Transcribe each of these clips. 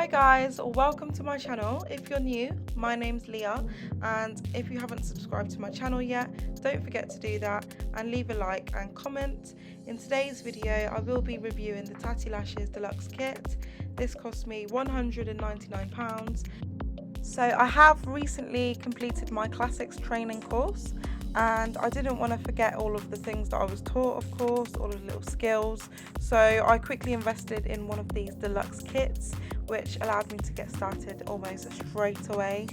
Hi guys, welcome to my channel. If you're new, my name's Leah, and if you haven't subscribed to my channel yet, don't forget to do that and leave a like and comment. In today's video, I will be reviewing the Tatti Lashes Deluxe Kit. This cost me £199. So I have recently completed my classics training course, and I didn't want to forget all of the things that I was taught, of course, all of the little skills. So I quickly invested in one of these deluxe kits, which allowed me to get started almost straight away.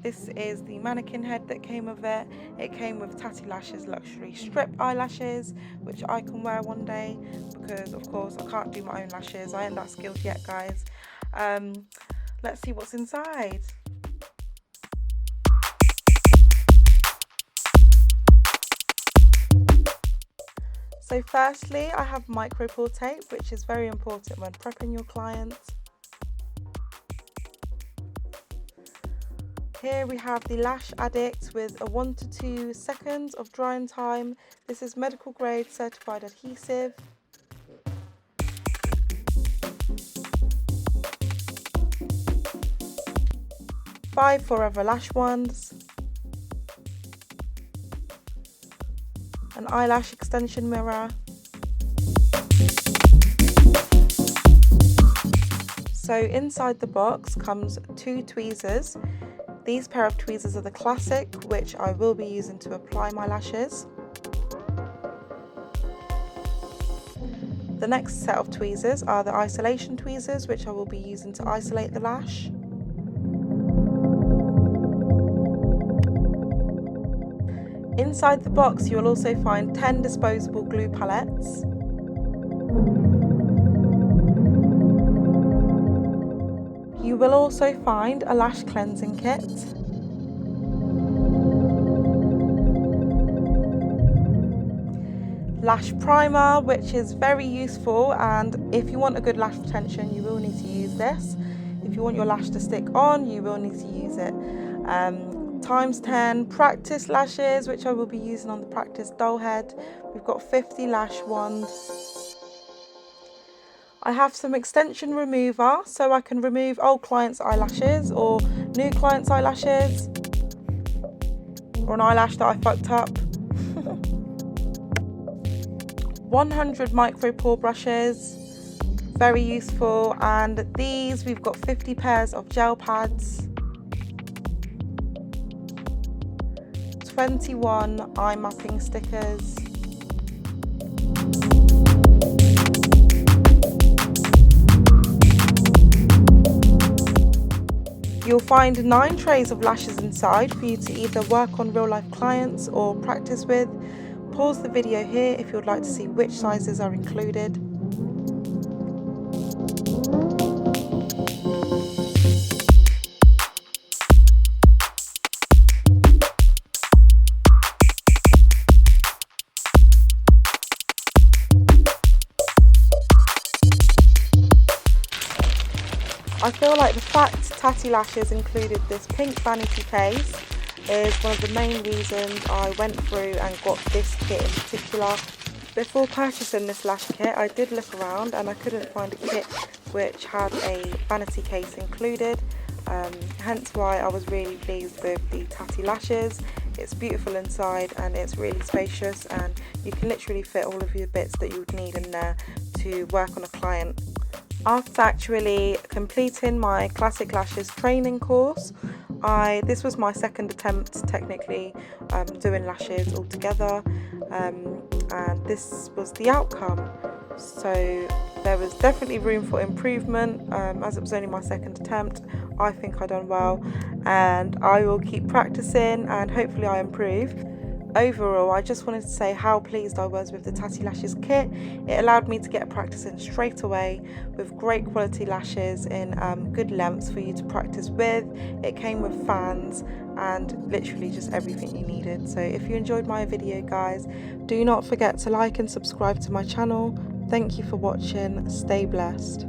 This is the mannequin head that came with it. It came with Tatti Lashes luxury strip eyelashes, which I can wear one day because, of course, I can't do my own lashes. I ain't that skilled yet, guys. Let's see what's inside. So firstly, I have micro pore tape, which is very important when prepping your clients. Here we have the Lash Addict with a 1 to 2 seconds of drying time. This is medical grade certified adhesive. Five Forever Lash Wands. An eyelash extension mirror. So inside the box comes 2 tweezers. These pair of tweezers are the classic, which I will be using to apply my lashes. The next set of tweezers are the isolation tweezers, which I will be using to isolate the lash. Inside the box, you will also find 10 disposable glue palettes. You will also find a lash cleansing kit. Lash primer, which is very useful, and if you want a good lash retention, you will need to use this. If you want your lash to stick on, you will need to use it. Times 10 practice lashes, which I will be using on the practice doll head. We've got 50 lash wands. I have some extension remover, so I can remove old clients' eyelashes or new clients' eyelashes, or an eyelash that I fucked up. 100 micro pore brushes, very useful, and these we've got 50 pairs of gel pads. 21 eye mapping stickers. You'll find 9 trays of lashes inside for you to either work on real life clients or practice with. Pause the video here if you would like to see which sizes are included. I feel like the fact Tatti Lashes included this pink vanity case is one of the main reasons I went through and got this kit in particular. Before purchasing this lash kit, I did look around and I couldn't find a kit which had a vanity case included, hence why I was really pleased with the Tatti Lashes. It's beautiful inside and it's really spacious, and you can literally fit all of your bits that you would need in there to work on a client. After actually completing my Classic Lashes training course, this was my second attempt technically doing lashes altogether, and this was the outcome. So there was definitely room for improvement. As it was only my second attempt, I think I done well, and I will keep practicing and hopefully I improve. Overall, I just wanted to say how pleased I was with the Tatti Lashes kit. It allowed me to get practicing straight away with great quality lashes in good lengths for you to practice with. It came with fans and literally just everything you needed. So if you enjoyed my video, guys, do not forget to like and subscribe to my channel. Thank you for watching. Stay blessed.